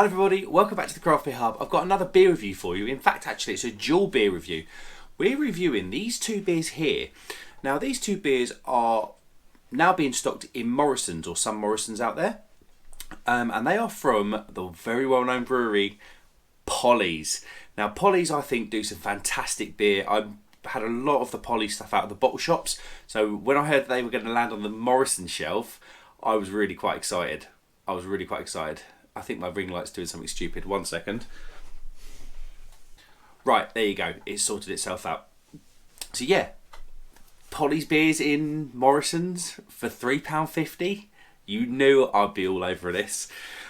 Hello everybody, welcome back to the Craft Beer Hub. I've got another beer review for you. In fact, actually, it's a dual beer review. We're reviewing these two beers here. Now, these two beers are now being stocked in Morrisons, or some Morrisons out there. And they are from the very well-known brewery, Polly's. Now, Polly's, I think, do some fantastic beer. I've had a lot of the Polly stuff out of the bottle shops. So when I heard they were going to land on the Morrison shelf, I was really quite excited. I think my ring light's doing something stupid. 1 second. Right, there you go. It's sorted itself out. So yeah, Polly's beers in Morrisons for £3.50. You knew I'd be all over this.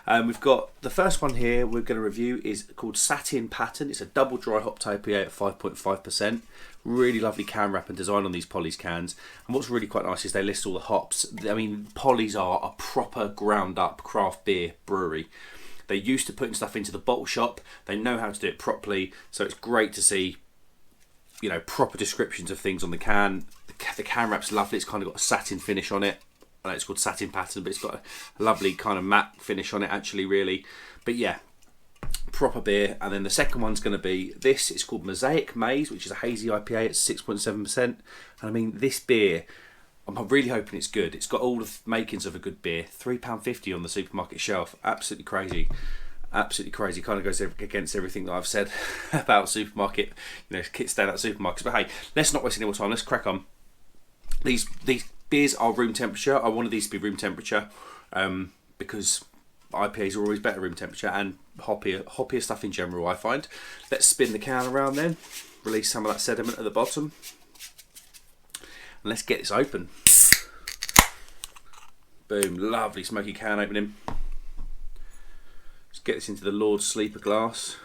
We've got the first one here we're going to review is called Satin Pattern. It's a double dry hop IPA at 5.5%. Really lovely can wrap and design on these Polly's cans. And what's really quite nice is they list all the hops. I mean, Polly's are a proper ground up craft beer brewery. They're used to putting stuff into the bottle shop. They know how to do it properly. So it's great to see, you know, proper descriptions of things on the can. The can wrap's lovely. It's kind of got a satin finish on it. I know it's called Satin Pattern, but it's got a lovely kind of matte finish on it actually, really. But yeah, proper beer. And then the second one's going to be this. It's called Mosaic Maze, which is a hazy IPA at 6.7%. And I mean, this beer, I'm really hoping it's good. It's got all the makings of a good beer. £3.50 on the supermarket shelf. Absolutely crazy. Absolutely crazy. Kind of goes against everything that I've said about supermarket, you know, kit staying at supermarkets. But hey, let's not waste any more time. Let's crack on. These beers are room temperature. I wanted these to be room temperature because IPAs are always better room temperature and hoppier stuff in general, I find. Let's spin the can around then, release some of that sediment at the bottom, and let's get this open. Boom, lovely smoky can opening. Let's get this into the Lord's Sleeper glass.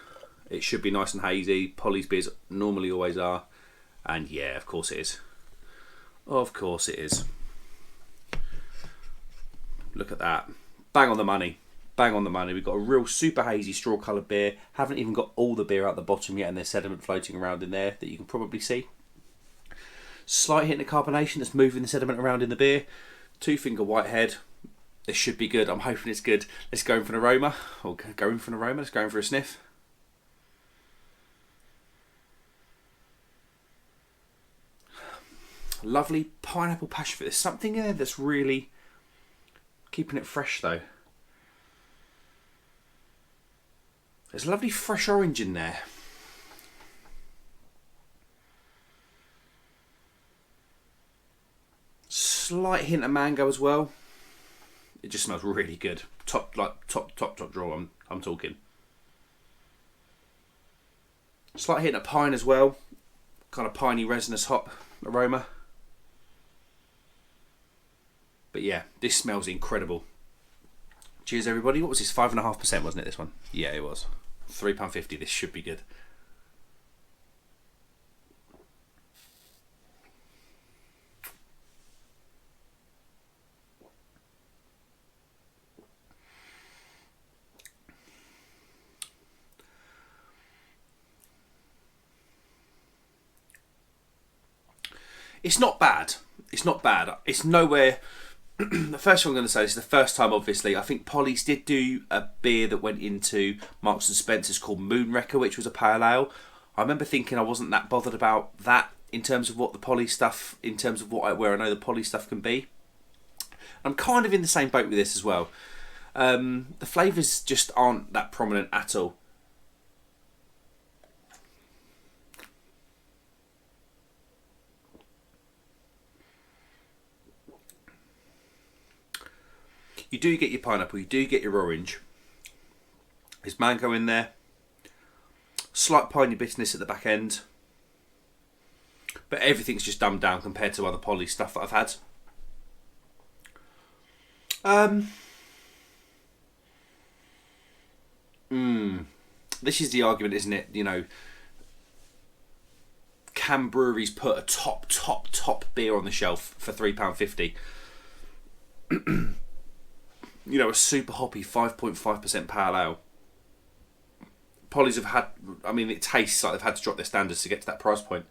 It should be nice and hazy. Polly's beers normally always are, and yeah, of course it is. Of course it is. Look at that. Bang on the money. Bang on the money. We've got a real super hazy straw coloured beer. Haven't even got all the beer out the bottom yet, and there's sediment floating around in there that you can probably see. Slight hint of carbonation that's moving the sediment around in the beer. 2-finger whitehead. This should be good. I'm hoping it's good. Let's go in for an aroma. Let's go in for a sniff. Lovely pineapple passion fruit. There's something in there that's really keeping it fresh though. There's a lovely fresh orange in there. Slight hint of mango as well. It just smells really good. Top drawer. I'm talking. Slight hint of pine as well. Kind of piney resinous hop aroma. But yeah, this smells incredible. Cheers, everybody. What was this? 5.5%, wasn't it, this one? Yeah, it was. £3.50. This should be good. It's not bad. It's not bad. It's nowhere... The first thing I'm going to say is the first time, obviously, I think Polly's did do a beer that went into Marks and Spencer's called Moonwrecker, which was a pale ale. I remember thinking I wasn't that bothered about that in terms of what the Polly stuff, in terms of where I know the Polly stuff can be. I'm kind of in the same boat with this as well. The flavours just aren't that prominent at all. You do get your pineapple, you do get your orange. There's mango in there. Slight piney bitterness at the back end. But everything's just dumbed down compared to other Polly stuff that I've had. This is the argument, isn't it? You know, can breweries put a top beer on the shelf for £3.50? You know, a super hoppy 5.5% pale ale. Polly's have had, I mean, it tastes like they've had to drop their standards to get to that price point.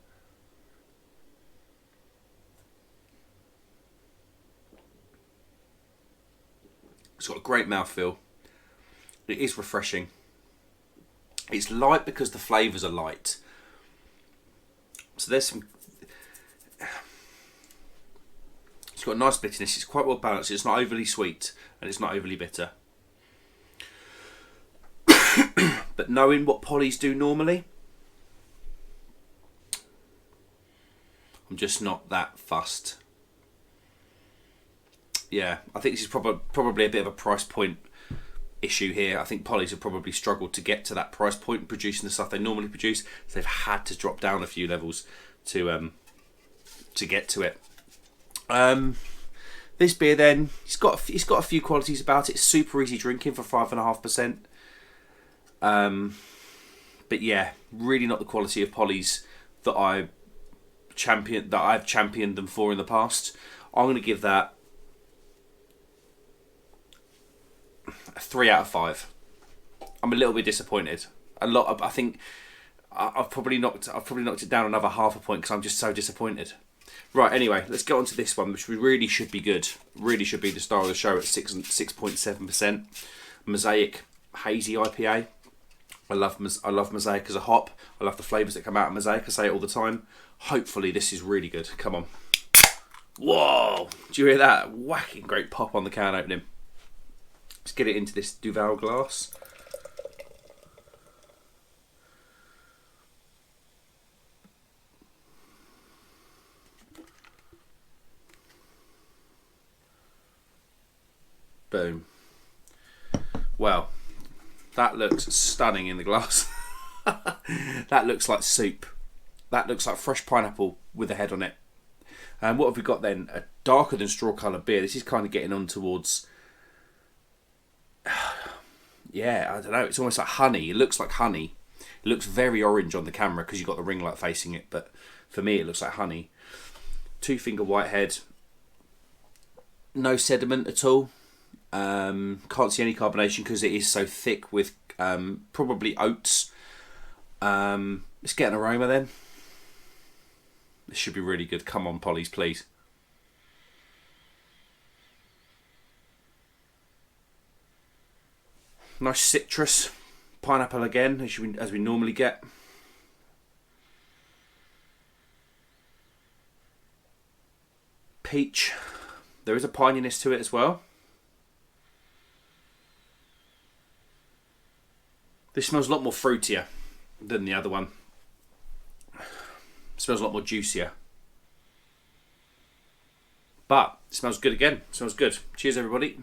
It's got a great mouthfeel. It is refreshing. It's light because the flavours are light. So there's some... It's got a nice bitterness. It's quite well balanced. It's not overly sweet and it's not overly bitter. But knowing what Polly's do normally, I'm just not that fussed. Yeah, I think this is probably a bit of a price point issue here. I think Polly's have probably struggled to get to that price point producing the stuff they normally produce. So they've had to drop down a few levels to get to it. This beer then, it's got a few qualities about it. It's super easy drinking for 5.5%. But yeah, really not the quality of Polly's that I've championed them for in the past. I'm going to give that a 3 out of 5. I'm a little bit disappointed. I think I've probably knocked it down another half a point because I'm just so disappointed. Right, anyway, let's go on to this one, which really should be good. Really should be the star of the show at 6.7%. Mosaic Hazy IPA. I love Mosaic as a hop. I love the flavours that come out of Mosaic. I say it all the time. Hopefully this is really good. Come on. Whoa! Do you hear that? Whacking great pop on the can opening. Let's get it into this Duval glass. Boom. Well, that looks stunning in the glass. That looks like soup. That looks like fresh pineapple with a head on it. And what have we got then? A darker than straw coloured beer. This is kind of getting on towards... yeah, I don't know. It's almost like honey. It looks like honey. It looks very orange on the camera because you've got the ring light facing it. But for me, it looks like honey. 2-finger whitehead. No sediment at all. Can't see any carbonation because it is so thick with probably oats. Let's get an aroma then. This should be really good. Come on, Polly's, please. Nice citrus, pineapple again, as we normally get. Peach. There is a pininess to it as well. This smells a lot more fruitier than the other one. It smells a lot more juicier. But it smells good again. It smells good. Cheers, everybody.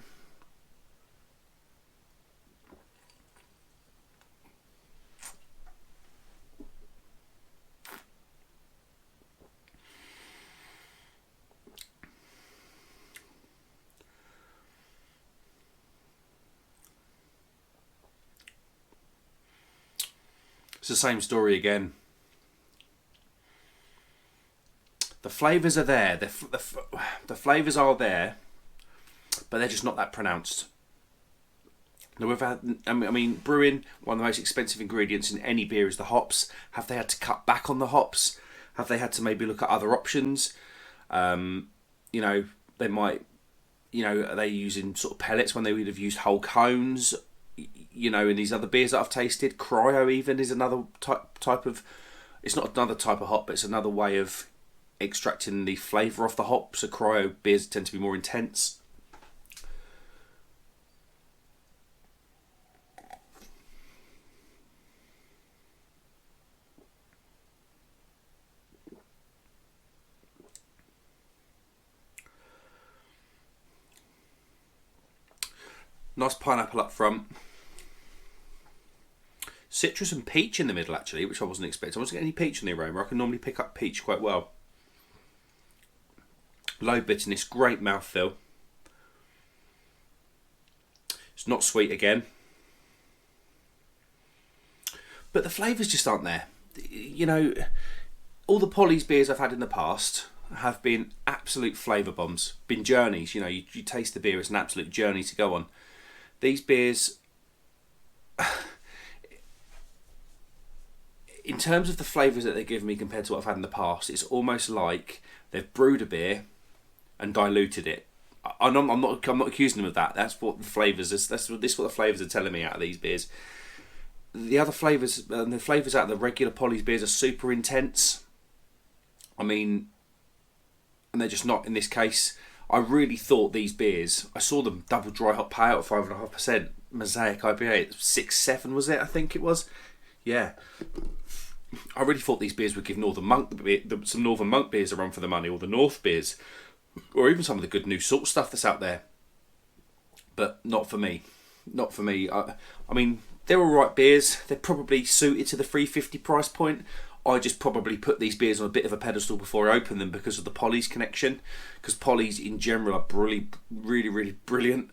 It's the same story again. The flavours are there. The flavours are there, but they're just not that pronounced. Now we've had, I mean, Brewing, one of the most expensive ingredients in any beer is the hops. Have they had to cut back on the hops? Have they had to maybe look at other options? You know, they might, you know, are they using sort of pellets when they would have used whole cones? You know, in these other beers that I've tasted, cryo even is another type of. It's not another type of hop, but it's another way of extracting the flavour off the hop. So cryo beers tend to be more intense. Nice pineapple up front. Citrus and peach in the middle, actually, which I wasn't expecting. I wasn't getting any peach in the aroma. I can normally pick up peach quite well. Low bitterness, great mouthfeel. It's not sweet again. But the flavours just aren't there. You know, all the Polly's beers I've had in the past have been absolute flavour bombs. Been journeys, you know, you taste the beer, it's an absolute journey to go on. These beers... in terms of the flavours that they give me compared to what I've had in the past, it's almost like they've brewed a beer and diluted it. I'm not accusing them of that. That's what the flavours is. This is what the flavours are telling me out of these beers. The other flavours, the flavours out of the regular Polly's beers are super intense. I mean, and they're just not in this case. I really thought these beers, I saw them double dry hop pale at 5.5%, Mosaic IPA, 6.7 was it? I think it was. Yeah. I really thought these beers would give Northern Monk some Northern Monk beers a run for the money, or the North beers, or even some of the good new salt stuff that's out there. But not for me. Not for me. I mean, they're alright beers. They're probably suited to the 350 price point. I just probably put these beers on a bit of a pedestal before I open them because of the Polly's connection. Because Polly's in general are really, really brilliant.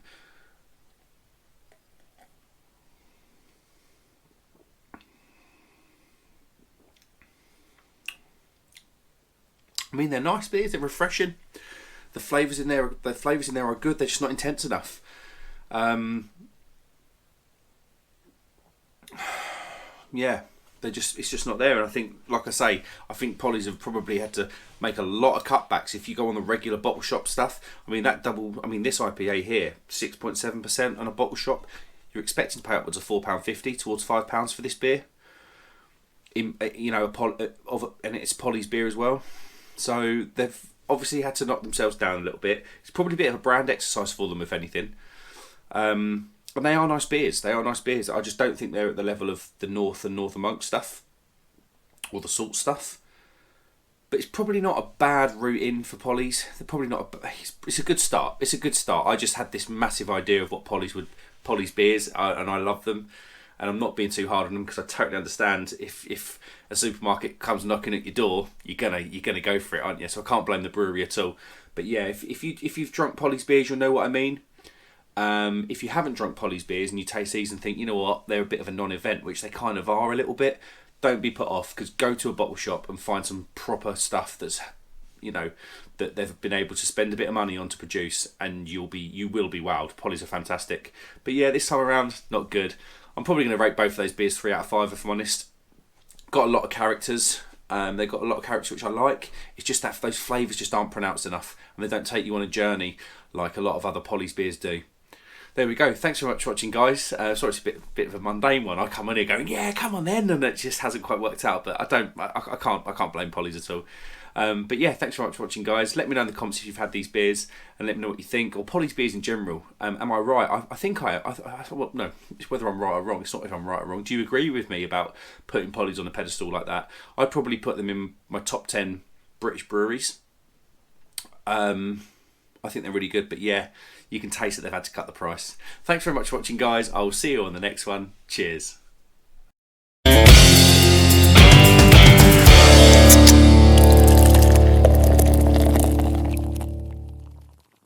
I mean, they're nice beers. They're refreshing. The flavours in there are good. They're just not intense enough. Yeah. It's just not there. And I think, like I say, I think Polly's have probably had to make a lot of cutbacks. If you go on the regular bottle shop stuff, I mean, this IPA here, 6.7% on a bottle shop, you're expecting to pay upwards of £4.50 towards £5 for this beer. And it's Polly's beer as well. So they've obviously had to knock themselves down a little bit. It's probably a bit of a brand exercise for them, if anything. And they are nice beers. I just don't think they're at the level of the North and Northern Monk stuff, or the salt stuff. But it's probably not a bad route in for Polly's. They're probably not. It's a good start. I just had this massive idea of what Polly's beers, and I love them. And I'm not being too hard on them because I totally understand if a supermarket comes knocking at your door, you're gonna go for it, aren't you? So I can't blame the brewery at all. But yeah, if you've drunk Polly's beers, you'll know what I mean. If you haven't drunk Polly's beers and you taste these and think, you know what, they're a bit of a non-event, which they kind of are a little bit, don't be put off, because go to a bottle shop and find some proper stuff that's, that they've been able to spend a bit of money on to produce, and you will be wowed. Polly's are fantastic. But yeah, this time around, not good. I'm probably going to rate both of those beers 3 out of 5 if I'm honest. Got a lot of characters. They've got a lot of characters which I like. It's just that those flavours just aren't pronounced enough, and they don't take you on a journey like a lot of other Polly's beers do. There we go. Thanks very much for watching, guys. Sorry, it's a bit of a mundane one. I come on here going, yeah, come on then, and it just hasn't quite worked out. But I can't blame Polly's at all. But yeah, thanks very much for watching, guys. Let me know in the comments if you've had these beers, and let me know what you think, or Polly's beers in general. Am I right? I think well, no, it's whether I'm right or wrong. It's not if I'm right or wrong. Do you agree with me about putting Polly's on a pedestal like that? I'd probably put them in my top 10 British breweries. I think they're really good, but yeah, you can taste that they've had to cut the price. Thanks very much for watching, guys. I will see you on the next one. Cheers.